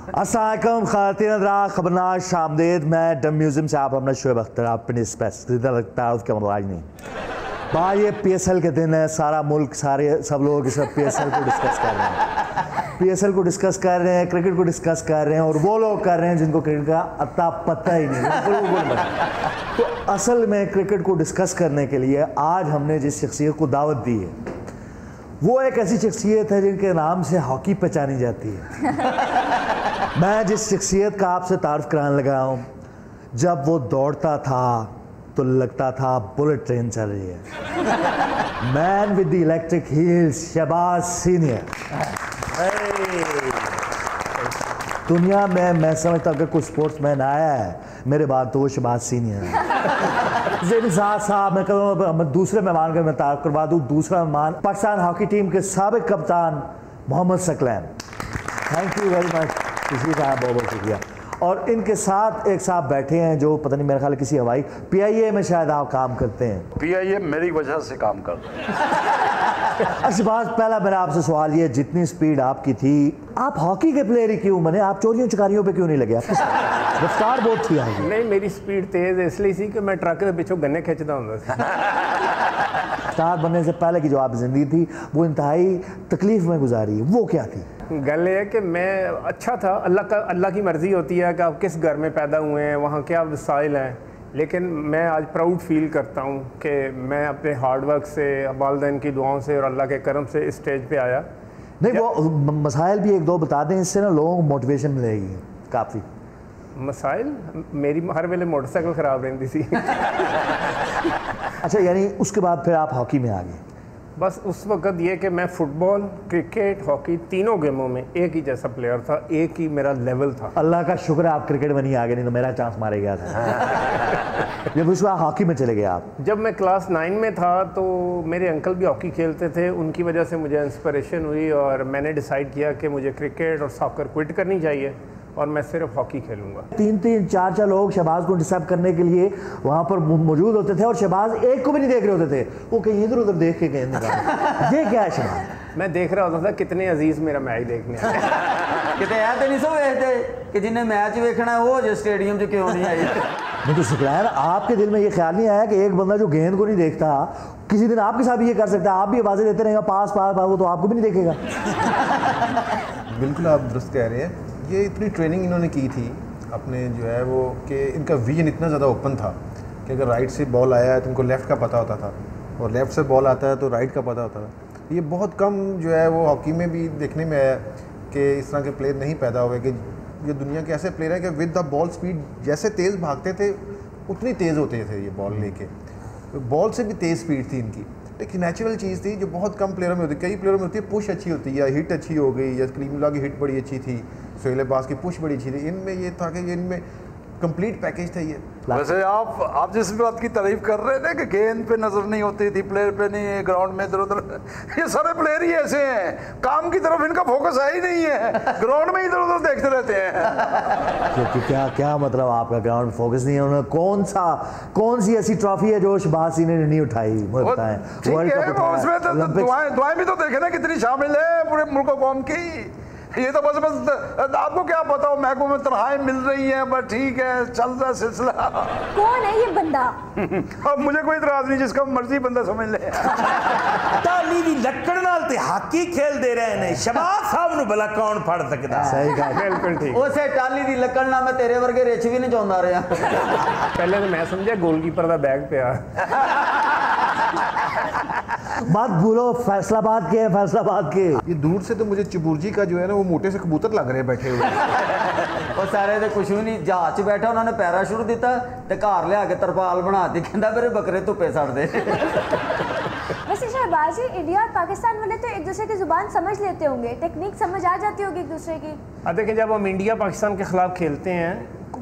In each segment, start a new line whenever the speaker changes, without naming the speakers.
अस्सलाम खातिन हज़रात, खबरनाक शामदेद। मैं डम म्यूजियम से आप अपना शोएब अख्तर, अपने तारुफ के मवाज नहीं। बाहर ये PSL के दिन है, सारा मुल्क सब लोग इस PSL को डिस्कस कर रहे हैं, PSL को डिस्कस कर रहे हैं, क्रिकेट को डिस्कस कर रहे हैं, और वो लोग कर रहे हैं जिनको क्रिकेट का अता पता ही नहीं। तो असल में क्रिकेट को डिस्कस करने के लिए आज हमने जिस शख्सियत को दावत दी है, वो एक ऐसी शख्सियत है जिनके नाम से हॉकी पहचानी जाती है। मैं जिस शख्सियत का आपसे तारुफ कराने लगा हूँ, जब वो दौड़ता था तो लगता था बुलेट ट्रेन चल रही है। Man with the electric heels, Shahbaz senior. दुनिया में मैं समझता हूँ कि कोई स्पोर्ट्समैन आया है मेरे बाद तो वो शहबाज सीनियर है। साहब मैं कहूँ दूसरे मेहमान का मैं तारुफ करवा दूँ। दूसरा मेहमान पाकिस्तान हॉकी टीम के साबिक कप्तान Mohammad Saqlain. Thank you very much, किसी का बहुत बहुत शुक्रिया। और इनके साथ एक साहब बैठे हैं जो पता नहीं मेरे ख्याल किसी हवाई PIA में शायद आप काम करते हैं।
PIA मेरी वजह से काम कर रहे हैं।
शहबाज, पहला मेरा आपसे सवाल ये, जितनी स्पीड आपकी थी, आप हॉकी के प्लेयर ही क्यों बने? आप चोरियों चकारियों पे क्यों नहीं लगे? आपकी रफ्तार बहुत थी आगे।
नहीं, मेरी स्पीड तेज इसलिए सी कि मैं ट्रक के पिछों गन्ने खिंचता हूँ।
स्टार बनने से पहले की जो आप जिंदगी थी वो इंतहाई तकलीफ में गुजारी, वो क्या थी?
गल ये है कि मैं अच्छा था, अल्लाह की मर्ज़ी होती है कि आप किस घर में पैदा हुए हैं, वहाँ क्या वसाइल हैं। लेकिन मैं आज प्राउड फील करता हूँ कि मैं अपने हार्ड वर्क से, वालिदैन की दुआओं से और अल्लाह के करम से इस स्टेज पे आया।
नहीं, वो मसाइल भी एक दो बता दें, इससे ना लोगों को मोटिवेशन मिलेगी काफ़ी।
मसाइल मेरी हर वेले मोटरसाइकिल ख़राब रहती थी।
अच्छा, यानी उसके बाद फिर आप हॉकी में आ गए?
बस उस वक़्त ये कि मैं फुटबॉल, क्रिकेट, हॉकी तीनों गेमों में एक ही जैसा प्लेयर था, एक ही मेरा लेवल था।
अल्लाह का शुक्र है आप क्रिकेट में नहीं आ गए, नहीं तो मेरा चांस मारे गया था। जब उस बार हॉकी में चले गए आप?
जब मैं क्लास 9 में था तो मेरे अंकल भी हॉकी खेलते थे, उनकी वजह से मुझे इंस्पिरेशन हुई और मैंने डिसाइड किया कि मुझे क्रिकेट और सॉकर क्विट करनी चाहिए और मैं सिर्फ हॉकी खेलूंगा।
3-3, 4-4 लोग शहबाज को डिस्टर्ब करने के लिए वहाँ पर मौजूद होते थे और शहबाज एक को भी नहीं देख रहे होते थे, वो कहीं इधर उधर देख के कहीं निकाल। ये क्या है शहबाज?
मैं देख रहा होता था कितने अजीज मेरा मैच देखने आए।
कितने ऐ तो नहीं सो वेखते कि जिन्हें मैच वेखना है वो जो स्टेडियम च क्यों नहीं आई।
नहीं तो सकलैन, आपके दिल में ये ख्याल नहीं आया कि एक बंदा जो गेंद को नहीं देखता किसी दिन आपके साथ भी ये कर सकता है? आप भी आवाज़ें देते रहेंगे पास पास पास, वो तो आपको भी नहीं देखेगा।
बिल्कुल आप दुरुस्त कह रहे हैं। ये इतनी ट्रेनिंग इन्होंने की थी अपने जो है वो, कि इनका विजन इतना ज़्यादा ओपन था कि अगर राइट से बॉल आया है तो इनको लेफ़्ट का पता होता था, और लेफ़्ट से बॉल आता है तो राइट का पता होता था। ये बहुत कम जो है वो हॉकी में भी देखने में आया कि इस तरह के प्लेयर नहीं पैदा हुए कि ये दुनिया के ऐसे प्लेयर हैं कि विद द बॉल स्पीड जैसे तेज़ भागते थे उतनी तेज़ होते थे ये बॉल लेके, बॉल से भी तेज़ स्पीड थी इनकी। एक नेचुरल चीज़ थी जो बहुत कम प्लेयरों में होती है। कई प्लेयरों में होती है पुश अच्छी होती है या हिट अच्छी हो गई, या कलीमुल्लाह की हिट बड़ी अच्छी थी, सोहेल अब्बास की पुश बड़ी अच्छी थी। इनमें ये था कि इनमें कंप्लीट पैकेज था ये।
वैसे आप जिस बात की तारीफ कर रहे थे कि गेंद पे नजर नहीं होती थी, प्लेयर पे नहीं, ग्राउंड में इधर उधर, ये सारे प्लेयर ही ऐसे हैं, काम की तरफ इनका फोकस है ही नहीं है, ग्राउंड में इधर उधर देखते रहते हैं।
क्योंकि क्या मतलब आपका ग्राउंड में फोकस नहीं है? उन्होंने कौन सी ऐसी ट्रॉफी है जो शहबाज सीनियर ने नहीं उठाई? मुझे बताएं।
वर्ल्ड कप उसमें तो दुआएं भी तो देखे ना कितनी शामिल है पूरे मुल्क कौम की। ये तो बस आपको क्या पता हो, महकमे में तनख्वाहें मिल रही हैं, बस ठीक है, चल रहा सिलसिला।
कौन है ये बंदा?
अब मुझे कोई इतराज नहीं, जिसका मर्जी बंदा समझ ले।
टाली दी लक्कड़ नाल ते हाकी खेल दे रहे ने, शहबाज साहब नु भला कौन फड़ सकदा?
सही कहा,
बिल्कुल ठीक।
उसे टाली दी लक्कड़ ना मैं तेरे वर्गे रिच भी नहीं चाहता रहा।
पहले तो मैं समझा गोलकीपर का बैग पिया।
बात भूलो, फैसलाबाद के फैसलाबाद के।
ये दूर से तो मुझे चबूरजी का जो है ना वो मोटे से कबूतर लग रहे हैं बैठे हुए।
और सारे तो कुछ भी नहीं, जहाज च बैठा उन्होंने पैराशूट दिता ते घर लिया के तरपाल बना दी, कहता मेरे बकरे धुप्पे सड़ दे।
वैसे शहबाज जी, इंडिया और पाकिस्तान वाले तो एक दूसरे की जुबान समझ लेते होंगे, टेक्निक समझ आ जाती होगी एक दूसरे की।
देखिए, जब हम इंडिया पाकिस्तान के खिलाफ खेलते हैं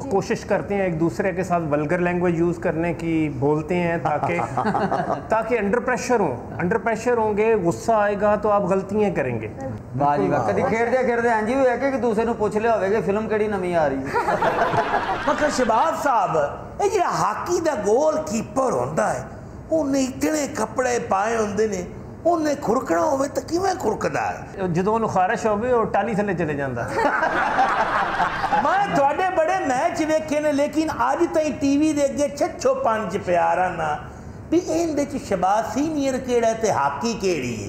कोशिश करते हैं एक दूसरे के साथ वल्गर लैंग्वेज यूज़ करने की, बोलते हैं ताकि अंडर प्रेशर होंगे, गुस्सा आएगा तो आप गलतियां करेंगे।
वाह जी वाह, कभी खेलते हाँ जी है कि दूसरे को पूछ लिया होगा फिल्म केड़ी नवी आ रही है।
मगर शहबाज साहब, ये जो हाकी दा गोल कीपर होंदा है, उन्हें इतने कपड़े पाए होंदे ने, उन्हें खुरकना होवे तो किवें खुरकदा है?
ਜਦੋਂ ਉਹਨੂੰ ਖਾਰਿਸ਼ ਹੋਵੇ ਉਹ ਟਾਲੀ ਥੱਲੇ ਚਲੇ ਜਾਂਦਾ।
वेखे ने, लेकिन अज ताईं टीवी दे अगे छच्छो पंज प्यारा ना भी इहदे च शहबाज सीनियर केड़ा ते हाकी केड़ी है।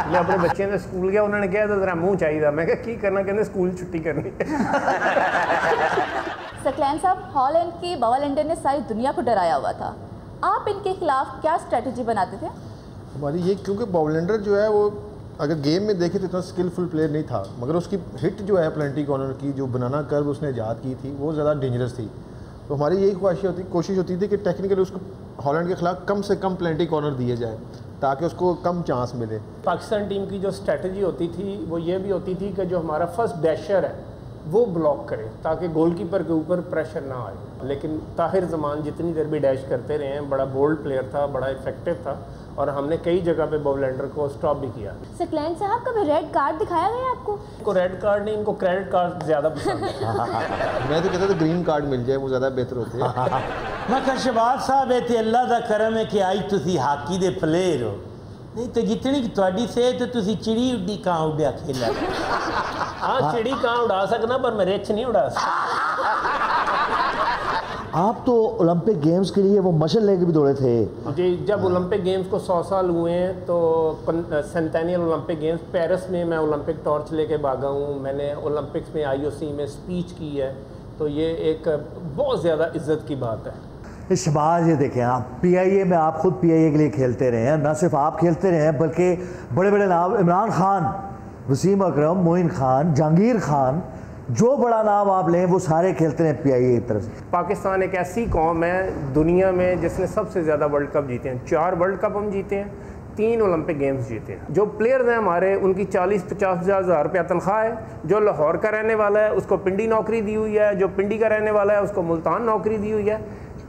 मैं अपने बच्चे ने स्कूल गया, उन्होंने कहा तो जरा मुंह चाहिए, मैं क्या की करना, कहते स्कूल छुट्टी करनी।
सकलैन साहब, हॉलैंड की बॉलैंडर ने सारी दुनिया को डराया हुआ था, आप इनके खिलाफ क्या स्ट्रेटजी बनाते थे?
हमारी ये, क्योंकि बॉलैंडर जो है वो अगर गेम में देखे तो इतना स्किलफुल प्लेयर नहीं था, मगर उसकी हिट जो है प्लेंटी कॉर्नर की, जो बनाना कर्व उसने ईजाद की थी, वो ज़्यादा डेंजरस थी। तो हमारी यही कोशिश होती थी कि टेक्निकली उसको हॉलैंड के खिलाफ कम से कम प्लेंटी कॉर्नर दिए जाए ताकि उसको कम चांस मिले।
पाकिस्तान टीम की जो स्ट्रेटजी होती थी वो ये भी होती थी कि जो हमारा फर्स्ट डैशर है वो ब्लॉक करे ताकि गोलकीपर के ऊपर प्रेशर ना आए। लेकिन ताहिर जमान जितनी देर भी डैश करते रहे हैं, बड़ा बोल्ड प्लेयर था, बड़ा इफेक्टिव था, और हमने कई जगह पे बॉलैंडर को स्टॉप भी किया।
सकलैन साहब, कभी रेड कार्ड दिखाया गया आपको?
इनको रेड कार्ड नहीं, इनको क्रेडिट कार्ड ज़्यादा पसंद है।
मैं तो कहता था ग्रीन कार्ड मिल जाए, वो ज़्यादा बेहतर होते हैं।
मैं कहा शहबाज साहब इतने अल्लाह का करम है कि आज तुसी हाकी दे प्लेयर हो, नहीं तो जितनी की तुहाडी सेहत तुसी चिड़ी उड्डी कां उड्डिया खेला।
हाँ, चिड़ी कां उड़ा सकना पर मैं रिच नहीं उड़ा सकता।
आप तो ओलंपिक गेम्स के लिए वो मशल लेके भी दौड़े थे
जी। जब ओलंपिक गेम्स को 100 साल हुए हैं तो सेंटेनियल ओलंपिक गेम्स पेरिस में मैं ओलंपिक टॉर्च लेके भागा हूँ। मैंने ओलंपिक्स में IOC में स्पीच की है, तो ये एक बहुत ज़्यादा इज्जत की बात है।
शहबाज, ये देखें आप PIA में, आप खुद PIA के लिए खेलते रहे हैं, ना सिर्फ आप खेलते रहे हैं बल्कि बड़े बड़े नाम, इमरान खान, वसीम अकरम, मोइन खान, जहांगीर खान, जो बड़ा नाम आप लें वो सारे खेलते हैं PIA की तरफ से।
पाकिस्तान एक ऐसी कौम है दुनिया में जिसने सबसे ज़्यादा वर्ल्ड कप जीते हैं। 4 वर्ल्ड कप हम जीते हैं, 3 ओलंपिक गेम्स जीते हैं। जो प्लेयर्स हैं हमारे, उनकी 40-50 हज़ार रुपया तनख्वाह है। जो लाहौर का रहने वाला है उसको पिंडी नौकरी दी हुई है, जो पिंडी का रहने वाला है उसको मुल्तान नौकरी दी हुई है।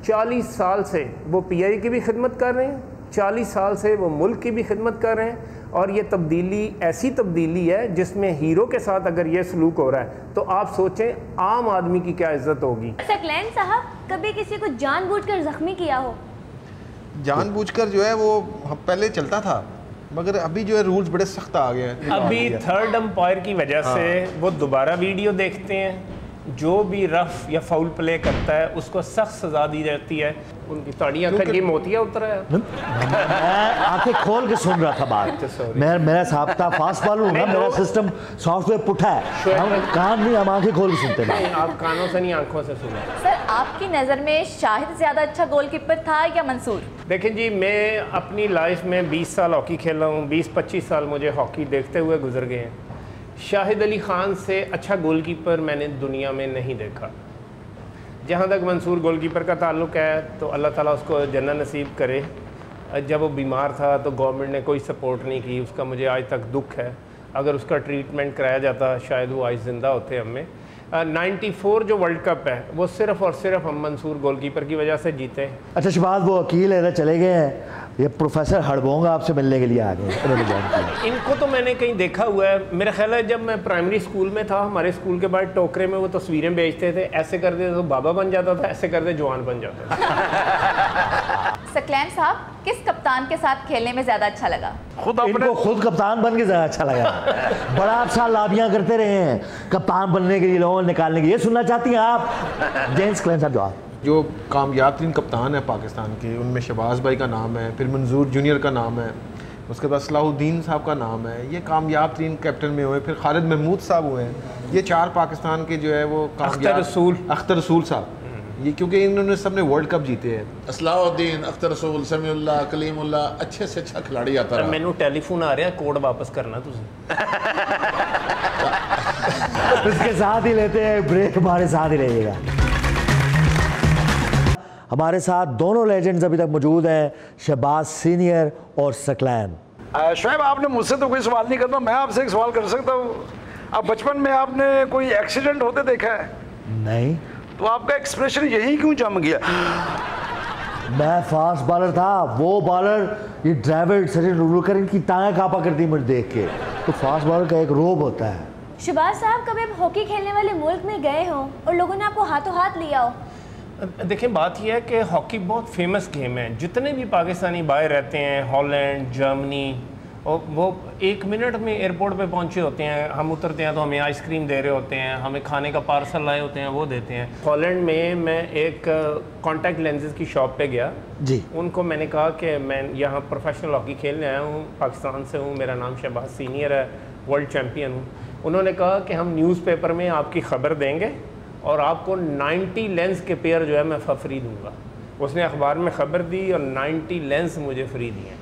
40 साल से वो PIA की भी खिदमत कर रहे हैं, 40 साल से वो मुल्क की भी खिदमत कर रहे हैं। और ये तब्दीली ऐसी तब्दीली है जिसमें हीरो के साथ अगर ये सलूक हो रहा है तो आप सोचें आम आदमी की क्या इज्जत होगी।
सकलैन साहब, कभी किसी को जानबूझकर जख्मी किया हो?
जानबूझकर जो है वो पहले चलता था, मगर अभी जो है रूल्स बड़े सख्त आ गए हैं।
अभी थर्ड अंपायर की वजह से वो दोबारा वीडियो देखते हैं, जो भी रफ या फाउल प्ले करता है उसको सख्त सजा दी जाती है। उनकी ताड़ी आंखें ये मोतिया उतरा है।
मैं आंखें खोल के सुन रहा था बात। मेरा साबता फास्ट बॉल हूँ ना, मेरा सिस्टम सॉफ्टवेयर पुठा है, हम कान नहीं, हम आंखें खोल के सुनते हैं।
आप कानों से नहीं आंखों से सुने।
सर, आपकी नज़र में शाहिद ज़्यादा अच्छा गोलकीपर था या मंसूर?
देखें जी, मैं अपनी लाइफ में 20 साल हॉकी खेला हूँ, 20-25 साल मुझे हॉकी देखते हुए गुजर गए हैं। शाहिद अली ख़ान से अच्छा गोलकीपर मैंने दुनिया में नहीं देखा। जहाँ तक मंसूर गोलकीपर का ताल्लुक़ है तो अल्लाह ताला उसको जन्नत नसीब करे। जब वो बीमार था तो गवर्नमेंट ने कोई सपोर्ट नहीं की, उसका मुझे आज तक दुख है। अगर उसका ट्रीटमेंट कराया जाता शायद वो आज ज़िंदा होते हमें। 94 जो वर्ल्ड कप है वो सिर्फ़ और सिर्फ हम मंसूर गोलकीपर की वजह से जीते हैं।
अच्छा शहबाज, वो वकील है चले गए हैं, ये प्रोफेसर हड़बोंग आपसे मिलने के लिए आ गए।
इनको तो मैंने कहीं देखा हुआ है। मेरा ख्याल है जब मैं प्राइमरी स्कूल में था, हमारे स्कूल के बाद टोकरे में वो तस्वीरें बेचते थे, ऐसे करते तो बाबा बन जाता था, ऐसे करते जवान बन जाता था।
सकलैन साहब, किस कप्तान के साथ खेलने में ज़्यादा अच्छा लगा?
इनको खुद कप्तान बन के ज़्यादा अच्छा लगा। बड़ा आप साल लाबियाँ करते रहे हैं कप्तान बनने के लिए, लोगों निकालने के लिए, ये सुनना चाहती हैं आप? जेम्स सकलैन साहब जवाब।
जो कामयाब तरीन कप्तान है पाकिस्तान के, उनमें शहबाज भाई का नाम है, फिर मंजूर जूनियर का नाम है, उसके बाद सलाहुद्दीन साहब का नाम है, ये कामयाब तरीन कैप्टन में हुए। फिर खालिद महमूद साहब हुए हैं। ये 4 पाकिस्तान के जो है वो कामयाब। अख्तर रसूल साहब, ये क्योंकि इन्होंने सबने वर्ल्ड कप जीते हैं।
असलाउद्दीन, अख्तर रसूल, समीउल्लाह, कलीमुल्लाह, अच्छे से अच्छा खिलाड़ी आता रहा।
मैनू टेलीफोन आ रहा, कोड वापस करना तुझे।
उसके साथ ही लेते हैं ब्रेक, हमारे साथ ही रहिएगा। हमारे साथ दोनों लेजेंड्स अभी तक मौजूद हैं, शहबाज सीनियर और सकलैन।
शोएब, आपने मुझसे तो कोई सवाल नहीं करना, मैं आपसे एक सवाल कर सकता हूँ। अब बचपन में आपने कोई एक्सीडेंट होते देखा है?
नहीं।
तो आपका एक्सप्रेशन यही क्यों जम गया?
मैं फास्ट बॉलर था, वो बॉलर ये ड्राइवर सचिन तेंदुलकर, इनकी टांगें कांपा करती मुझे देख के। तो फास्ट बॉलर का एक रोब होता है।
शहबाज साहब, कभी आप हॉकी खेलने वाले मुल्क में गए हो और लोगों ने आपको हाथों हाथ लिया हो?
देखें, बात यह है कि हॉकी बहुत फेमस गेम है। जितने भी पाकिस्तानी बाहर रहते हैं, हॉलैंड, जर्मनी, और वो 1 मिनट में एयरपोर्ट पे पहुंचे होते हैं, हम उतरते हैं तो हमें आइसक्रीम दे रहे होते हैं, हमें खाने का पार्सल लाए होते हैं, वो देते हैं। हॉलैंड में मैं एक कॉन्टैक्ट लेंसेज की शॉप पे गया
जी।
उनको मैंने कहा कि मैं यहाँ प्रोफेशनल हॉकी खेलने आया हूँ, पाकिस्तान से हूँ, मेरा नाम शहबाज सीनियर है, वर्ल्ड चैम्पियन हूँ। उन्होंने कहा कि हम न्यूज़पेपर में आपकी खबर देंगे और आपको 90 लेंस के पेयर जो है मैं फ्री दूंगा। उसने अखबार में खबर दी और 90 लेंस मुझे फ्री दिए।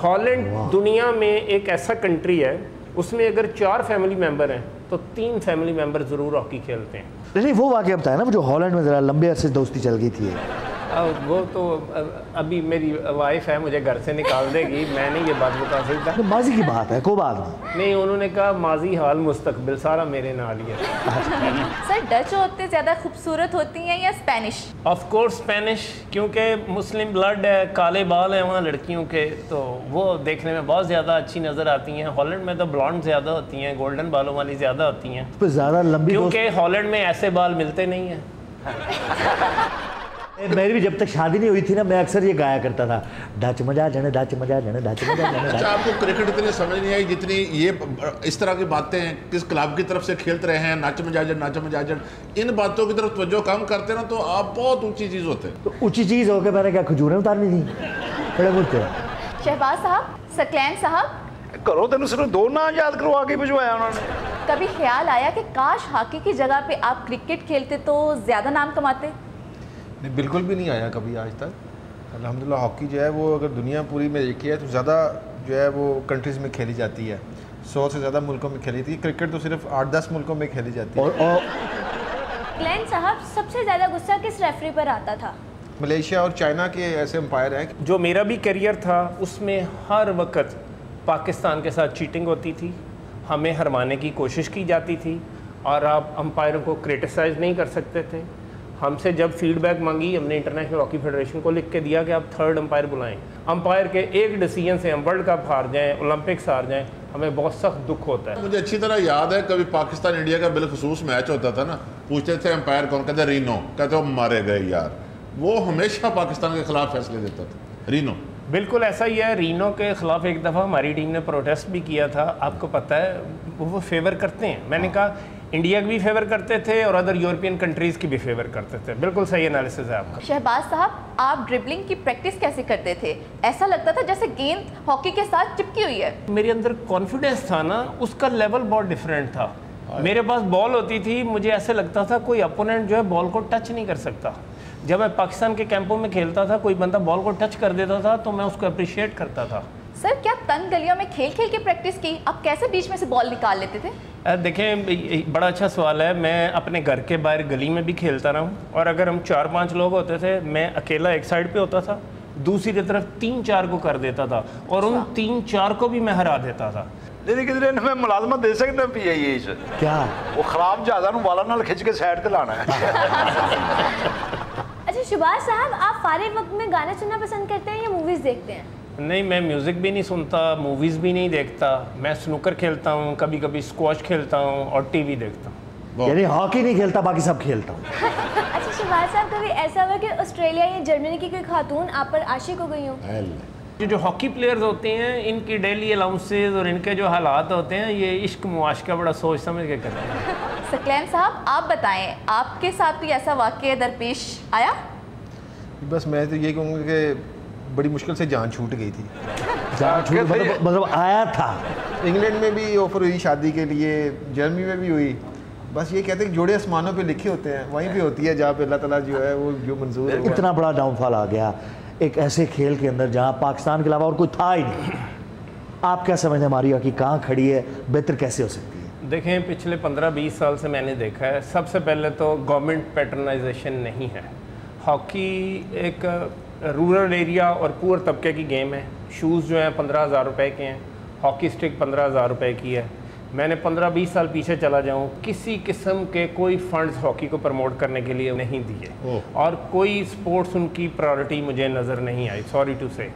हॉलैंड दुनिया में एक ऐसा कंट्री है उसमें अगर 4 फैमिली मेम्बर हैं तो 3 फैमिली मेम्बर ज़रूर हॉकी खेलते हैं।
नहीं वो वाक़या बताया ना, वो जो हॉलैंड में ज़रा लंबे अरसे दोस्ती चल गई थी।
वो तो अभी मेरी वाइफ है, मुझे घर से निकाल देगी, मैं नहीं ये बात बता सकता।
तो माजी की बात है, कोई बात नहीं।
नहीं, उन्होंने कहा माजी हाल मुस्तकबिल सारा मेरे नाल ही है।
सर डच औरतें ज़्यादा खूबसूरत होती हैं या स्पेनिश?
ऑफ कोर्स स्पेनिश, क्योंकि मुस्लिम ब्लड है, काले बाल हैं वहाँ लड़कियों के, तो वो देखने में बहुत ज़्यादा अच्छी नज़र आती हैं। हॉलैंड में तो ब्लॉन्ड ज़्यादा होती हैं, गोल्डन बालों वाली ज़्यादा होती हैं,
ज़्यादा लंबी,
क्योंकि हॉलैंड में ऐसे बाल मिलते नहीं हैं।
मेरी भी जब तक शादी नहीं हुई थी ना, मैं अक्सर ये गाया करता था, डच मजा जाने, डच मजा जाने, डच मजा जाने।
अच्छा, आपको क्रिकेट इतनी समझ नहीं आई जितनी ये इस तरह की बातें हैं, किस क्लब की तरफ से खेलते रहे हैं, नाच मजा जान, नाच मजा जान, इन बातों की तरफ तवज्जो कम करते ना तो आप बहुत ऊंची चीज़ होते हैं।
तो ऊंची चीज़ होकर मैंने क्या खजूरें उतारनी थी? बड़े बोलते
शहबाज साहब, सकलैन साहब,
करो तेन सिर्फ 2 ना याद करवा के भिजवाया उन्होंने।
कभी ख्याल आया कि काश हॉकी की जगह पे आप क्रिकेट खेलते तो ज़्यादा नाम कमाते?
नहीं, बिल्कुल भी नहीं आया कभी आज तक। अल्हम्दुलिल्लाह हॉकी जो है वो अगर दुनिया पूरी में देखी है तो ज़्यादा जो है वो कंट्रीज़ में खेली जाती है, 100 से ज़्यादा मुल्कों में खेली थी। क्रिकेट तो सिर्फ 8-10 मुल्कों में खेली जाती है।
ग्लेन साहब, सबसे ज़्यादा गुस्सा किस रेफरी पर आता था?
मलेशिया और चाइना के ऐसे अंपायर हैं।
जो मेरा भी करियर था उसमें हर वक्त पाकिस्तान के साथ चीटिंग होती थी, हमें हरवाने की कोशिश की जाती थी और आप अंपायरों को क्रिटिसाइज़ नहीं कर सकते थे। हमसे जब फीडबैक मांगी, हमने इंटरनेशनल हॉकी फेडरेशन को लिख के दिया कि आप 3rd अंपायर बुलाएं। अंपायर के एक डिसीजन से हम वर्ल्ड कप हार जाएं, ओलंपिक्स हार जाएं, हमें बहुत सख्त दुख होता है।
मुझे अच्छी तरह याद है कभी पाकिस्तान इंडिया का बिलखसूस मैच होता था ना, पूछते थे अंपायर कौन, कहते रीनो, कहते वो मारे गए यार। वो हमेशा पाकिस्तान के खिलाफ फैसले देता था, रीनो।
बिल्कुल ऐसा ही है। रीनो के ख़िलाफ़ एक दफ़ा हमारी टीम ने प्रोटेस्ट भी किया था, आपको पता है, वो फेवर करते हैं। मैंने कहा इंडिया की भी फेवर करते थे और अदर यूरोपियन कंट्रीज़ की भी फेवर करते थे। बिल्कुल सही एनालिसिस है आपका।
शहबाज साहब, आप ड्रिबलिंग की प्रैक्टिस कैसे करते थे? ऐसा लगता था जैसे गेंद हॉकी के साथ चिपकी हुई है।
मेरे अंदर कॉन्फिडेंस था ना, उसका लेवल बहुत डिफरेंट था। मेरे पास बॉल होती थी, मुझे ऐसे लगता था कोई अपोनेंट जो है बॉल को टच नहीं कर सकता। जब मैं पाकिस्तान के कैंपों में खेलता था, कोई बंदा बॉल को टच कर देता था तो मैं उसको अप्रिशिएट करता था।
सर, क्या तंग गलियों में खेल खेल के प्रैक्टिस की? आप कैसे बीच में से बॉल निकाल लेते थे?
देखें, बड़ा अच्छा सवाल है। मैं अपने घर के बाहर गली में भी खेलता रहा हूँ और अगर हम 4-5 लोग होते थे, मैं अकेला एक साइड पे होता था, दूसरी तरफ 3-4 को कर देता था और उन 3-4 को भी मैं हरा देता था।
लेकिन किधरे हमें मुलाजमत दे सकते हैं पीआईए से?
क्या
वो खराब जहाज़ा वाला नाल खिंच के साइड पे लाना है।
अच्छा शहबाज साहब, आप फारिग वक्त में गाने सुनना पसंद करते हैं या मूवीज़ देखते हैं?
नहीं, मैं म्यूज़िक भी नहीं सुनता, मूवीज़ भी नहीं देखता। मैं स्नूकर खेलता हूँ, कभी कभी स्क्वॉश खेलता हूँ और टीवी देखता हूँ।
यानी हॉकी नहीं खेलता, बाकी सब खेलता हूँ।
अच्छा शहबाज साहब, कभी ऐसा हुआ कि ऑस्ट्रेलिया या जर्मनी की कोई खातून आप पर आशिक हो गई हो?
जो हॉकी प्लेयर्स होते हैं, इनकी डेली अलाउंसेज और इनके जो हालात होते हैं, ये इश्क मुआशका बड़ा सोच समझ के करते हैं।
सकलैन साहब, आप बताएं, आपके साथ कोई ऐसा वाक़या दरपेश आया?
बस मैं तो ये कहूँगा कि बड़ी मुश्किल से जान छूट गई थी।
मतलब आया था।
इंग्लैंड में भी ऑफर हुई शादी के लिए, जर्मनी में भी हुई। बस ये कहते हैं कि जोड़े आसमानों पे लिखे होते हैं, वहीं पे होती है जहाँ पे अल्लाह ताला जो है वो जो मंजूर है।
इतना बड़ा डाउनफॉल आ गया एक ऐसे खेल के अंदर जहाँ पाकिस्तान के अलावा और कोई था ही नहीं। आप क्या समझते हैं हमारी हॉकी कहाँ खड़ी है, बेहतर कैसे हो सकती है?
देखें, पिछले 15-20 साल से मैंने देखा है, सबसे पहले तो गवर्नमेंट पैटर्नाइजेशन नहीं है। हॉकी एक रूरल एरिया और पुअर तबके की गेम है। शूज़ जो हैं 15,000 रुपये के हैं, हॉकी स्टिक 15,000 रुपये की है। मैंने 15-20 साल पीछे चला जाऊँ, किसी किस्म के कोई फंड्स हॉकी को प्रमोट करने के लिए नहीं दिए और कोई स्पोर्ट्स उनकी प्रायोरिटी मुझे नज़र नहीं आई, सॉरी टू से।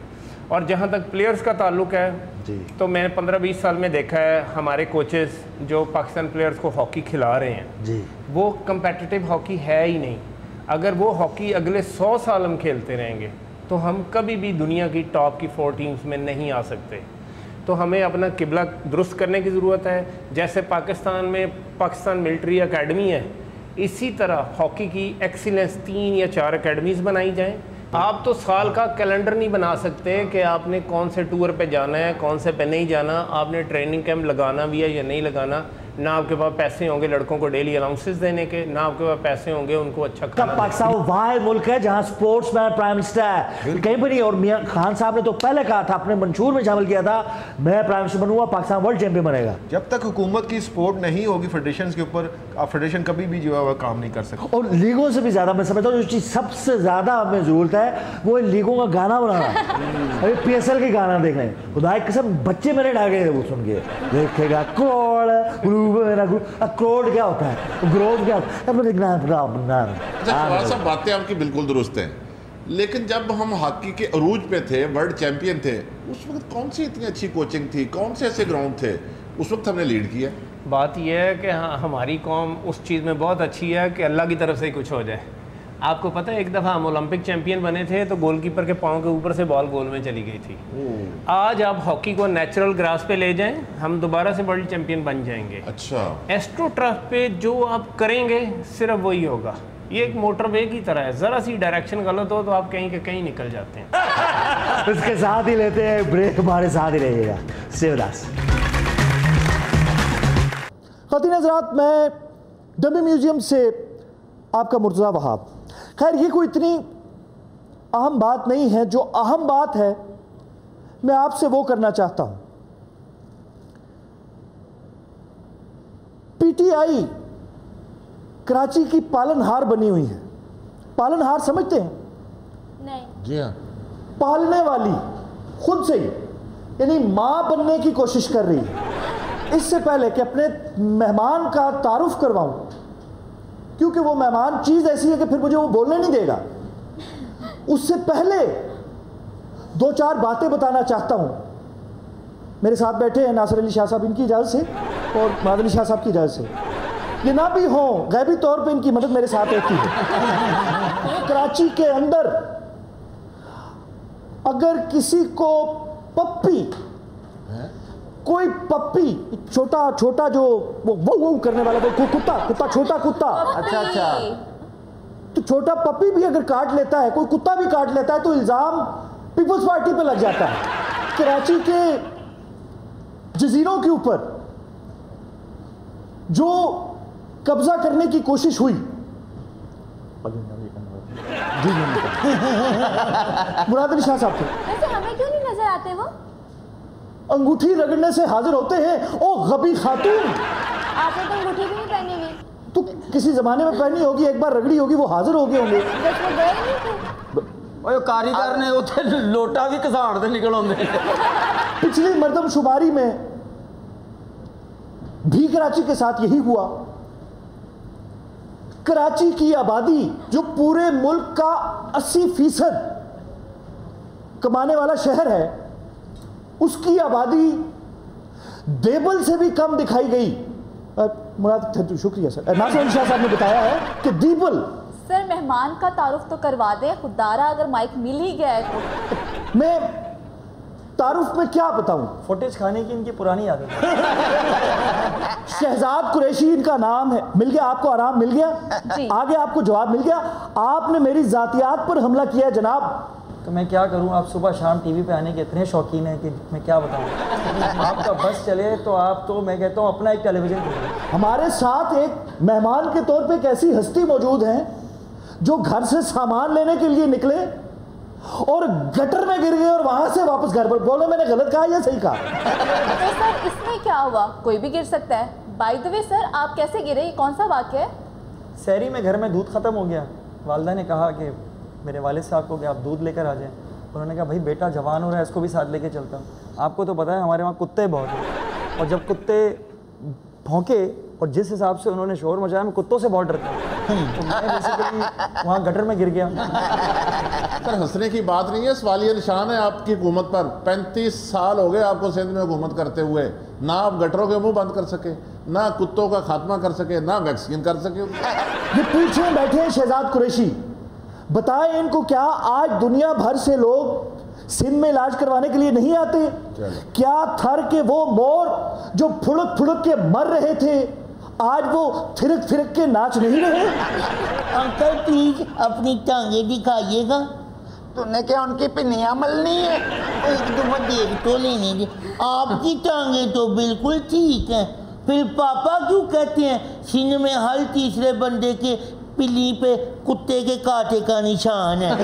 और जहाँ तक प्लेयर्स का ताल्लुक है जी, तो मैंने 15-20 साल में देखा है हमारे कोचेस जो पाकिस्तान प्लेयर्स को हॉकी खिला रहे हैं जी, वो कम्पेटिटिव हॉकी है ही नहीं। अगर वो हॉकी अगले 100 साल हम खेलते रहेंगे तो हम कभी भी दुनिया की टॉप की 4 टीम्स में नहीं आ सकते। तो हमें अपना किबला दुरुस्त करने की ज़रूरत है। जैसे पाकिस्तान में पाकिस्तान मिलिट्री एकेडमी है, इसी तरह हॉकी की एक्सीलेंस 3 या 4 एकेडमीज़ बनाई जाएं। आप तो साल का कैलेंडर नहीं बना सकते कि आपने कौन से टूर पे जाना है, कौन से पे नहीं जाना, आपने ट्रेनिंग कैंप लगाना भी है या नहीं लगाना। ना आपके पास पैसे होंगे लड़कों को डेली अलाउंसेस देने के, ना आपके पास पैसे होंगे उनको अच्छा खाना।
पाकिस्तान वाहिद मुल्क है जहां स्पोर्ट्स मैन प्राइम मिनिस्टर है, कहीं पर नहीं। और मियां खान साहब ने तो पहले कहा था, अपने मंशूर में शामिल किया था, मैं प्राइम मिनिस्टर बनूंगा, पाकिस्तान वर्ल्ड चैंपियन बनेगा।
जब तक हुकूमत की सपोर्ट नहीं होगी फेडरेशन के ऊपर, आप फेडरेशन कभी भी जो है वह काम नहीं कर सकते।
और लीगों से भी ज्यादा मैं समझता हूँ जो चीज़ सबसे ज्यादा हमें जरूरत है वो लीगों का गाना बनाना। अरे PSL के गाना देख रहे हैं, खुदा की कसम बच्चे मेरे डा गए वो सुन के। देखेगा करोड़ क्या होता है, ग्रोथ क्या होता है।
थोड़ा सा बातें आपकी बिल्कुल दुरुस्त हैं, लेकिन जब हम हॉकी के अरूज पे थे, वर्ल्ड चैंपियन थे, उस वक्त कौन सी इतनी अच्छी कोचिंग थी, कौन से ऐसे ग्राउंड थे उस वक्त हमने लीड किया?
बात यह है कि हाँ, हमारी कौम उस चीज़ में बहुत अच्छी है कि अल्लाह की तरफ से ही कुछ हो जाए। आपको पता है एक दफ़ा हम ओलंपिक चैंपियन बने थे तो गोलकीपर के पाँव के ऊपर से बॉल गोल में चली गई थी। आज आप हॉकी को नेचुरल ग्रास पे ले जाएं, हम दोबारा से वर्ल्ड चैंपियन बन जाएंगे।
अच्छा,
एस्ट्रोटर्फ पे जो आप करेंगे सिर्फ वही होगा। ये एक मोटरवे की तरह है, ज़रा सी डायरेक्शन गलत हो तो आप कहीं के कहीं निकल जाते हैं।
उसके साथ ही लेते हैं ब्रेक, हमारे साथ ही रहिएगा। शिवदास ख़वातीन हज़रात, मैं डमी म्यूज़ियम से आपका मुर्तज़ा वहाब। खैर ये कोई इतनी अहम बात नहीं है, जो अहम बात है मैं आपसे वो करना चाहता हूं। PTI कराची की पालनहार बनी हुई है। पालनहार समझते हैं?
नहीं।
जी हाँ।
पालने वाली, खुद से ही, यानी मां बनने की कोशिश कर रही है। इससे पहले कि अपने मेहमान का तारुफ करवाऊं, क्योंकि वो मेहमान चीज़ ऐसी है कि फिर मुझे वो बोलने नहीं देगा, उससे पहले 2-4 बातें बताना चाहता हूं। मेरे साथ बैठे हैं नासिर अली शाह साहब, इनकी इजाज़त से, और मुराद अली शाह साहब की इजाज़त से। ये ना भी हों, गैबी तौर पे इनकी मदद मेरे साथ होती है। कराची के अंदर अगर किसी को पप्पी, कोई पप्पी, छोटा छोटा जो वो करने वाला, वो कुत्ता, छोटा कुत्ता,
अच्छा,
तो छोटा पप्पी भी अगर काट लेता है, कोई कुत्ता भी काट लेता है, तो इल्ज़ाम पीपल्स पार्टी पे लग जाता है। कराची के जजीरों के ऊपर जो कब्जा करने की कोशिश हुई, मुराद अली शाह साहब थे।
वैसे हमें क्यों नहीं नजर आते वो?
अंगूठी रगड़ने से हाजिर होते हैं। ओ गबी खातून,
आपने तो अंगूठी भी नहीं पहनी हुई।
तो किसी जमाने में पहनी होगी, एक बार रगड़ी होगी, वो हाजिर हो गए होंगे।
बस वो गए नहीं थे।
ओए कारीगर ने उथे लोटा भी घसाड़ दे निकल आंदे।
पिछली मर्दमशुमारी में भी कराची के साथ यही हुआ। कराची की आबादी जो पूरे मुल्क का 80% कमाने वाला शहर है, उसकी आबादी देबल से भी कम दिखाई गई। मुराद, शुक्रिया सर। नासिर अली शाह साहब ने बताया है कि दीबल।
सर मेहमान का तारुफ तो करवा दे, खुदारा अगर माइक मिल ही गया है तो।
मैं तारुफ में क्या बताऊं,
फुटेज खाने की इनकी पुरानी आदत है।
शहजाद कुरैशी इनका नाम है। मिल गया आपको, आराम मिल गया, आगे आपको जवाब मिल गया। आपने मेरी जातियात पर हमला किया जनाब।
तो मैं क्या करूं, आप सुबह शाम टीवी पे आने के इतने शौकीन हैं कि मैं क्या बताऊं। आपका बस चले तो आप, तो मैं कहता हूं अपना एक टेलीविजन खोलिए।
हमारे साथ एक मेहमान के तौर पे एक ऐसी हस्ती मौजूद है जो घर से सामान लेने के लिए निकले और गटर में गिर गए और वहां से वापस घर पर। बोलो मैंने गलत कहा या सही कहा?
तो सर इसमें क्या हुआ, कोई भी गिर सकता है। बाय द वे सर, आप कैसे गिरे, ये कौन सा वाक़या है?
शहरी में घर में दूध ख़त्म हो गया। वालदा ने कहा कि मेरे वालिद साहब को कि आप दूध लेकर आ जाएं। उन्होंने कहा भाई बेटा जवान हो रहा है, इसको भी साथ लेके चलता हूँ। आपको तो पता है हमारे वहाँ कुत्ते बहुत हैं, और जब कुत्ते भौंके और जिस हिसाब से उन्होंने शोर मचाया, मैं कुत्तों से बहुत डरता हूँ। तो मैं बेसिकली वहाँ गटर में गिर गया।
सर हंसने की बात नहीं है, सवालिया निशान है आपकी हुकूमत पर। 35 साल हो गए आपको सिंध में हुकूमत करते हुए, ना आप गटरों के मुंह बंद कर सके, ना कुत्तों का खात्मा कर सके, ना वैक्सीन कर सके।
ये पूछने बैठे हैं शहजाद कुरैशी, बताएं इनको क्या आज दुनिया भर से लोग सिंध में इलाज करवाने के लिए नहीं आते? क्या थर के वो मोर जो फुड़क फुड़क के मर रहे थे आज वो थिरक थिरक के नाच नहीं रहे?
अंकल प्लीज अपनी टांगे दिखाइएगा।
तूने क्या उनकी पिनिया मलनी है?
एक दफा देख तो लेने दे। आपकी टांगे तो बिल्कुल ठीक है, फिर पापा क्यों कहते हैं सिंह में हर तीसरे बंदे के पिल्ली पे कुत्ते के कांटे का निशान है?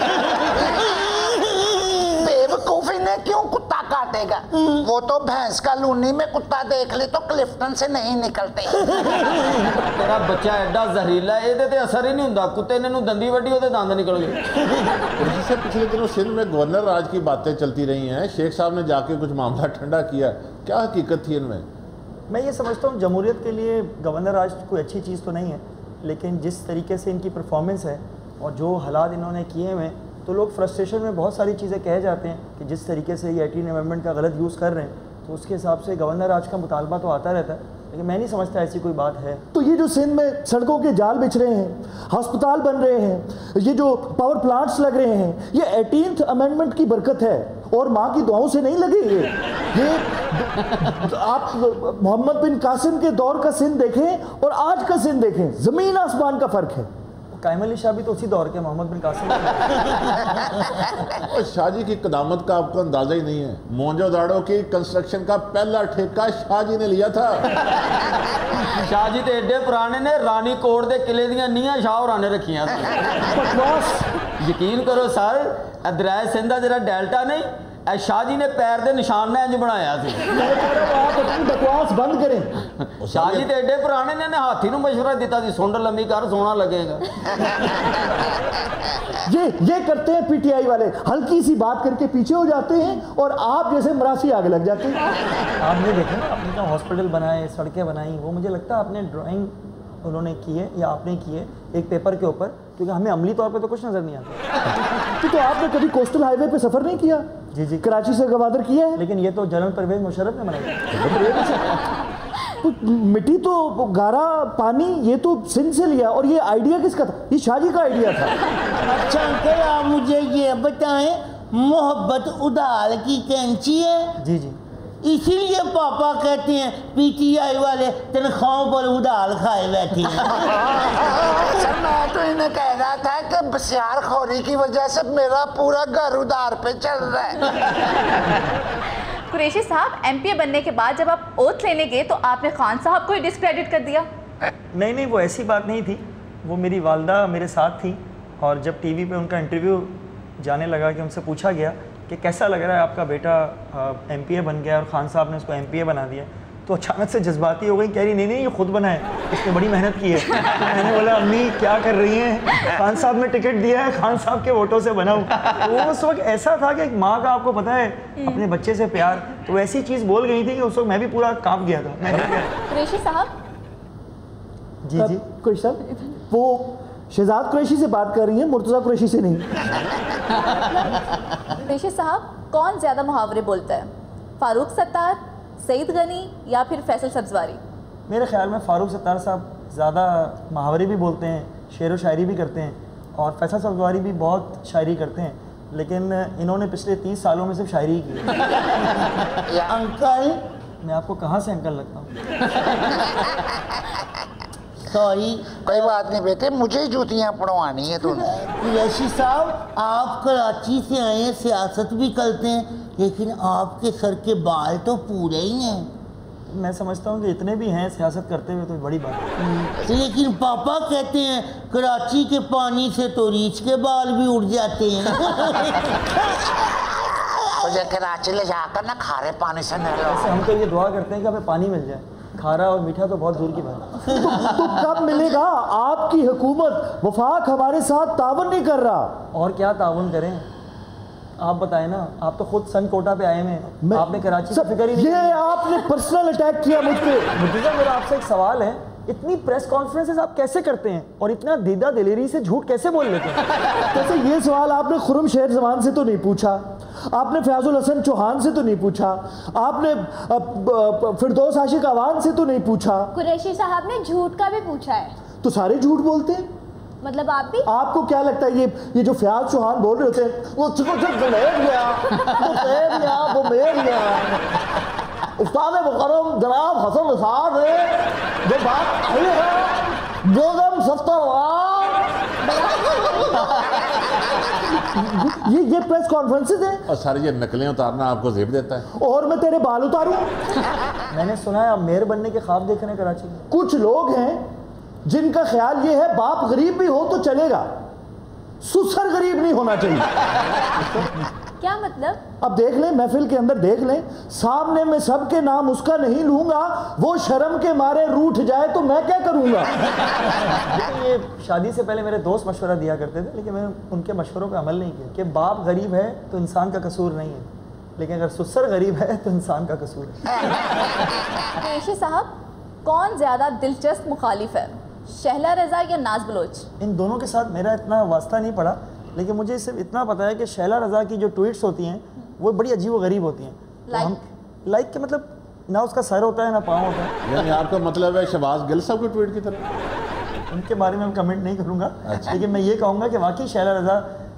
बेवकूफी ने क्यों कुत्ता काटेगा? वो तो भैंस का लूनी में कुत्ता देख ले तो क्लिफ्टन से नहीं निकलते।
तेरा बच्चा एडा जहरीला है, ये असर ही नहीं होता। कुत्ते ने दंदी वड्डी होते दंद निकल गए।
जिससे पिछले दिनों सिंध में गवर्नर राज की बातें चलती रही हैं, शेख साहब ने जाके कुछ मामला ठंडा किया, क्या हकीकत थी इनमें?
मैं ये समझता हूँ जमहूरियत के लिए गवर्नर राज कोई अच्छी चीज़ तो नहीं है, लेकिन जिस तरीके से इनकी परफॉर्मेंस है और जो हालात इन्होंने किए हुए हैं, तो लोग फ्रस्ट्रेशन में बहुत सारी चीज़ें कह जाते हैं कि जिस तरीके से ये 18 अमेंडमेंट का गलत यूज़ कर रहे हैं, तो उसके हिसाब से गवर्नर राज का मुतालबा तो आता रहता है, लेकिन मैं नहीं समझता ऐसी कोई बात है।
तो ये जो सिंध में सड़कों के जाल बिछ रहे हैं, अस्पताल बन रहे हैं, ये जो पावर प्लांट्स लग रहे हैं, ये 18th अमेंडमेंट की बरकत है और माँ की दुआओं से नहीं लगे। ये आप मोहम्मद बिन कासिम के दौर का सिंध देखें और आज का सिंध देखें, ज़मीन आसमान का फ़र्क है।
कायम अली शाह भी तो उसी दौर के मोहम्मद बिन कासिम।
और शाहजी की कदामत का आपको अंदाजा ही नहीं है। मोहनजोदाड़ो की कंस्ट्रक्शन का पहला ठेका शाहजी ने लिया था।
शाहजी तो एडे पुराने ने रानी कोट के किले दियां नीहां शाहौरां ने रखियां। यकीन करो सर, दरिया सिंध का जरा डेल्टा नहीं, शाहजी ने पैर के निशान ने इंज बनाया सी।
बकवास बंद करें।
शाहजी तो एडे पुराने ने हाथी नूं मशवरा दिता सी, सुंड लंबी कर सोना लगेगा।
ये करते हैं पीटीआई वाले, हल्की सी बात करके पीछे हो जाते हैं और आप जैसे मरासी आगे लग जाते हैं।
आपने देखे ना, आपने जो हॉस्पिटल बनाए, सड़कें बनाई, वो मुझे लगता है आपने ड्राइंग उन्होंने की है या आपने की है एक पेपर के ऊपर, क्योंकि हमें अमली तौर पे तो कुछ नज़र नहीं आता।
तो आपने कभी कोस्टल हाईवे पे सफ़र नहीं किया?
जी जी,
कराची से गवादर किया है,
लेकिन ये तो जनरल परवेज मुशर्रफ ने बनाया।
तो मिट्टी तो गारा पानी ये तो सिंध से लिया, और ये आइडिया किसका था? ये शाहजी का आइडिया था।
अच्छा अंकल आप मुझे ये बताएं, मोहब्बत उदार की कैंची है?
जी जी,
इसीलिए पापा कहते हैं पीटीआई वाले तनख्वाहों पर उधार खाए बैठे हैं।
सर मैं तो इन्हें कह रहा था कि बसियार खोरी की वजह से मेरा पूरा घर उधार पे चल रहा है।
कुरैशी साहब, एमपीए बनने के बाद जब आप ओथ लेने गए तो आपने खान साहब को ही डिस्क्रेडिट कर दिया।
नहीं, वो ऐसी बात नहीं थी। वो मेरी वालदा मेरे साथ थी, और जब टीवी पे उनका इंटरव्यू जाने लगा कि उनसे पूछा गया कि कैसा लग रहा है आपका बेटा एमपीए बन गया और खान साहब ने उसको एमपीए बना दिया, तो अचानक से जज्बाती हो गई, कह रही नहीं ये खुद बना है, इसने बड़ी मेहनत की है। तो मैंने बोला अम्मी क्या कर रही हैं, खान साहब ने टिकट दिया है, खान साहब के वोटों से बना हूँ। वो उस वक्त ऐसा था कि एक माँ का आपको पता है अपने बच्चे से प्यार, तो ऐसी चीज़ बोल गई थी कि उस वक्त मैं भी पूरा कांप गया था।
कुरैशी साहब।
जी जी,
कुरैशी साहब, वो शहजाद कुरैशी से बात कर रही हैं, मुर्तज़ा कुरैशी से नहीं।
कुरैशी साहब, कौन ज़्यादा मुहावरे बोलता है, फारूक सत्तार, सईद गनी या फिर फैसल सब्जवारी?
मेरे ख्याल में फारूक सत्तार साहब ज़्यादा मुहावरे भी बोलते हैं, शेर व शायरी भी करते हैं, और फैसल सब्जवारी भी बहुत शायरी करते हैं, लेकिन इन्होंने पिछले 30 सालों में सिर्फ शायरी की है।
अंकल,
मैं आपको कहाँ से अंकल लगता हूँ?
सॉरी,
कोई बात नहीं बेटे, मुझे ही जूतियाँ पढ़वानी है तूने।
कुरैशी साहब, आप कराची से आए हैं, सियासत भी करते हैं, लेकिन आपके सर के बाल तो पूरे ही हैं।
मैं समझता हूँ कि इतने भी हैं सियासत करते हुए, तो बड़ी बात है।
लेकिन पापा कहते हैं कराची के पानी से तो रीछ के बाल भी उड़ जाते हैं।
मुझे कराची ले जाकर ना खारे पानी से नहला।
हम तो ये दुआ करते हैं कि हमें पानी मिल जाए, खारा और मीठा तो बहुत दूर की बात है।
तो कब मिलेगा? आपकी हुकूमत, वफाक हमारे साथ तावन नहीं कर रहा।
और क्या तावन करें, आप बताएं ना, आप तो खुद सन कोटा पे आए हैं, आपने कराची की फिक्र ही नहीं।
ये आपने पर्सनल अटैक किया मुझ पे।
मुर्तज़ा, मेरा आपसे एक सवाल है, इतनी प्रेस कॉन्फ्रेंसेस आप कैसे करते हैं और इतना दीदा दिलेरी से झूठ कैसे बोल लेते हैं?
कैसे ये सवाल आपने खुर्रम शेर जमान से तो नहीं पूछा, आपने फयाजुल हसन चौहान से तो नहीं पूछा, आपने फिरदौस आशिक अवान से तो नहीं पूछा।
कुरैशी साहब ने झूठ का भी पूछा है।
तो सारे झूठ बोलते हैं।
मतलब आप भी?
आपको क्या लगता है ये जो फयाज चौहान बोल रहे होते हैं वो उस्ताद मुकर्रम जनाब हसन निसार ने जो बात कही है बेगम ये प्रेस कॉन्फ्रेंसेस है
और सर ये नकलें उतारना आपको जेब देता है।
और मैं तेरे बाल उतारूं?
मैंने सुना है आप मेयर बनने के ख्वाब देख रहे हैं कराची में।
कुछ लोग हैं जिनका ख्याल ये है बाप गरीब भी हो तो चलेगा, सुसर गरीब नहीं होना चाहिए।
क्या मतलब?
अब देख लें, महफिल के अंदर देख लें, सामने में सबके नाम उसका नहीं लूंगा, वो शर्म के मारे रूठ जाए तो मैं क्या करूंगा?
ये शादी से पहले मेरे दोस्त मशवरा दिया करते थे, लेकिन मैंने उनके मशवरों पर अमल नहीं किया कि बाप गरीब है तो इंसान का कसूर नहीं है, लेकिन अगर सुसर गरीब है तो इंसान का कसूर है।
कुरैशी साहब, कौन ज़्यादा दिलचस्प मुखालिफ है, शहला रज़ा या नाज बलोच?
इन दोनों के साथ मेरा इतना वास्ता नहीं पड़ा, लेकिन मुझे सिर्फ इतना पता है कि शहला रज़ा की जो ट्वीट्स होती हैं वो बड़ी अजीब व गरीब होती हैं। लाइक के मतलब ना उसका सर होता है ना पाँव होता है।
यानी आपका मतलब है शहबाज गिल साहब की ट्वीट की तरह?
उनके बारे में मैं कमेंट नहीं करूँगा। लेकिन मैं ये कहूँगा कि वाकई शहला रज़ा,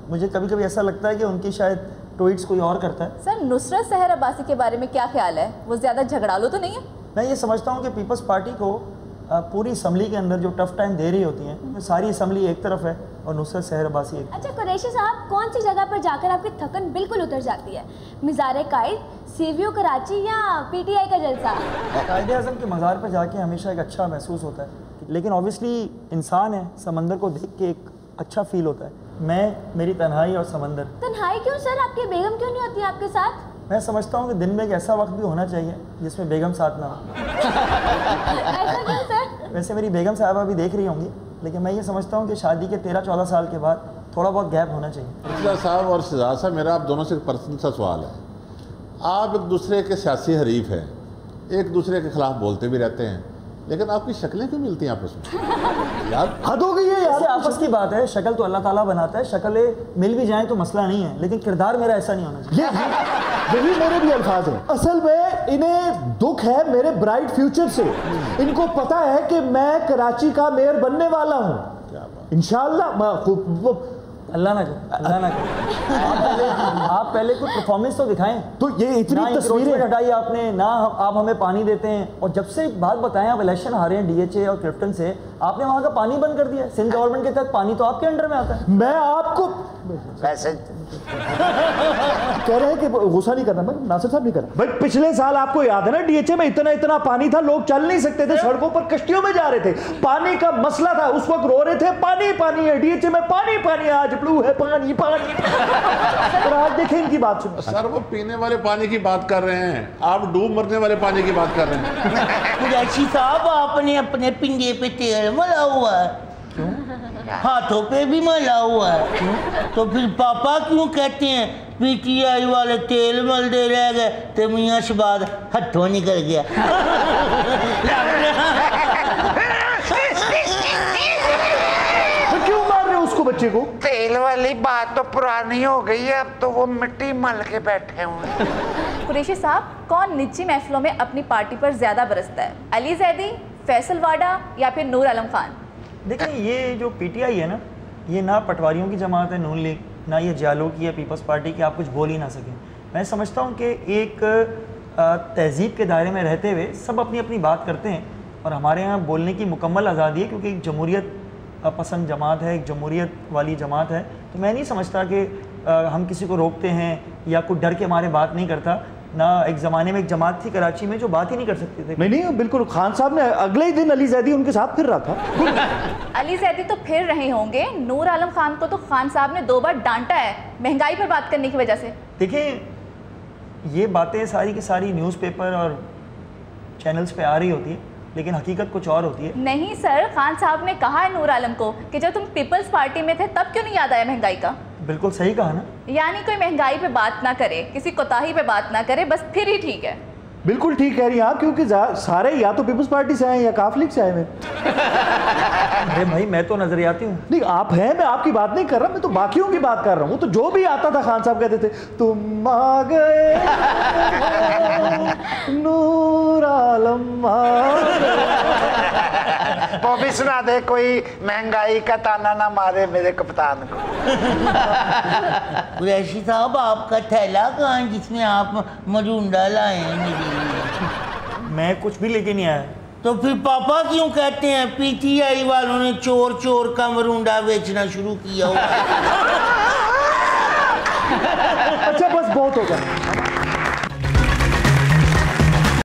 मुझे कभी कभी ऐसा लगता है कि उनकी शायद ट्वीट्स कोई और करता है।
सर, नुसरत सहर अब्बासी के बारे में क्या ख्याल है? वो ज़्यादा झगड़ालू तो नहीं है?
मैं ये समझता हूँ कि पीपल्स पार्टी को पूरी असम्बली के अंदर जो टफ टाइम दे रही होती हैं, सारी असम्बली एक तरफ है और नुसरत सहर अब्बासी एक।
अच्छा कुरैशी साहब, कौन सी जगह पर जाकर आपकी थकन बिल्कुल उतर जाती है? मज़ार कायद, सीवीओ कराची या पीटीआई का जलसा?
कायदे आज़म के मज़ार पर जाके हमेशा एक अच्छा महसूस होता है, लेकिन ऑब्वियसली इंसान है, समंदर को देख के एक अच्छा फील होता है। मैं, मेरी तन्हाई और समंदर।
तन्हाई क्यों सर? आपकी बेगम क्यों नहीं होती आपके साथ?
मैं समझता हूँ कि दिन में एक ऐसा वक्त भी होना चाहिए जिसमें बेगम साथ ना हो।
ऐसा क्यों सर?
वैसे मेरी बेगम साहबा भी देख रही होंगी, लेकिन मैं ये समझता हूँ कि शादी के 13-14 साल के बाद थोड़ा बहुत गैप होना चाहिए।
मिर्ज़ा साहब और शहजाद साहब, मेरा आप दोनों से एक पर्सनल सा सवाल है। आप एक दूसरे के सियासी हरीफ हैं, एक दूसरे के खिलाफ बोलते भी रहते हैं, लेकिन आपकी शक्लें क्यों मिलती हैं आपस में? यार
हद हो गई है यार।
आपस की बात है, शक्ल तो अल्लाह ताला बनाता है, शक्लें मिल भी जाएं तो मसला नहीं है, लेकिन किरदार मेरा ऐसा नहीं होना चाहिए।
यही मेरे भी अल्फाज हैं। असल में इन्हें दुख है मेरे ब्राइट फ्यूचर से। इनको पता है कि मैं कराची का मेयर बनने वाला हूँ इंशाअल्लाह।
अल्लाह ना करे, अल्लाह ना करे। आप पहले कुछ परफॉर्मेंस तो दिखाएं।
तो ये इतनी तस्वीरें
हटाई आपने ना, आप हमें पानी देते हैं, और जब से एक बात बताएं, आप इलेक्शन हारे हैं डीएचए और क्लिफ्टन से, आपने वहाँ का पानी बंद कर दिया। सिंध गवर्नमेंट के तहत पानी तो आपके अंडर में आता है।
मैं आपको
वैसे
कह रहे हैं कि गुस्सा नहीं करना, नासिर साहब नहीं करना भाई। पिछले साल आपको याद है ना, डीएचए में इतना पानी था, लोग चल नहीं सकते थे, सड़कों पर कश्तियों में जा रहे थे, पानी का मसला था, उस वक्त रो रहे थे पानी पानी है डीएचए में, पानी पानी, आज ब्लू है पानी पानी। और आज देखें इनकी बात सुनो
सर, वो पीने वाले पानी की बात कर रहे हैं, आप डूब मरने वाले पानी की बात कर रहे हैं।
कुरैशी साहब, आपने अपने पिंडे पे तेल मला हुआ है, हाथों पे भी मला हुआ है, तो फिर पापा क्यों कहते हैं पीटीआई वाले तेल मलदे रह गए तो मियां शहबाज हथों निकल गया?
क्यों मार रहे हो उसको, बच्चे को?
तेल वाली बात तो पुरानी हो गई है, अब तो वो मिट्टी मल के बैठे हुए हैं।
कुरैशी साहब, कौन निजी महफिलों में अपनी पार्टी पर ज़्यादा बरसता है, अली जैदी, फैसल वाडा या फिर नूर आलम खान?
देखिए, ये जो पीटीआई है ना, ये ना पटवारियों की जमात है नून लीग, ना ये जालों की या पीपल्स पार्टी की, आप कुछ बोल ही ना सकें। मैं समझता हूँ कि एक तहजीब के दायरे में रहते हुए सब अपनी अपनी बात करते हैं, और हमारे यहाँ बोलने की मुकम्मल आज़ादी है, क्योंकि एक जमहूरियत पसंद जमात है, एक जमहूरियत वाली जमात है। तो मैं नहीं समझता कि हम किसी को रोकते हैं या कोई डर के मारे बात नहीं करता। ना एक ज़माने में एक जमात थी कराची में जो बात ही नहीं कर सकते थे।
नहीं, बिल्कुल। खान साहब ने अगले ही दिन अली जैदी उनके साथ फिर रहा था।
अली जैदी तो फिर रहे होंगे, नूर आलम खान को तो खान साहब ने 2 बार डांटा है महंगाई पर बात करने की वजह से।
देखिए, ये बातें सारी की सारी न्यूज़पेपर और चैनल्स पे आ रही होती है, लेकिन हकीकत कुछ और होती है।
नहीं सर, खान साहब ने कहा है नूर आलम को कि जब तुम पीपल्स पार्टी में थे तब क्यों नहीं याद आया महंगाई का?
बिल्कुल सही कहा ना।
यानी कोई महंगाई पे बात ना करे, किसी कोताही पे बात ना करे, बस फिर ही ठीक है।
बिल्कुल ठीक कह रही हैं आप, क्योंकि सारे या तो पीपल्स पार्टी से आए या काफ लीग से आए हुए।
अरे भाई मैं तो नजरियाती हूँ।
नहीं आप हैं, मैं आपकी बात नहीं कर रहा, मैं तो बाकियों की बात कर रहा हूँ। तो जो भी आता था खान साहब कहते थे तुम आ गए नूर आलम आ गए।
वो भी सुना दे, कोई महंगाई का ताना ना मारे मेरे कप्तान को।
कुरैशी साहब आपका थैला कहाँ है जिसमें आप मरूंडा लाए हैं मेरे लिए?
मैं कुछ भी लेके नहीं आया।
तो फिर पापा क्यों कहते हैं पीटीआई वालों ने चोर चोर का मरूंडा बेचना शुरू किया हुआ है?
अच्छा बस बहुत होगा।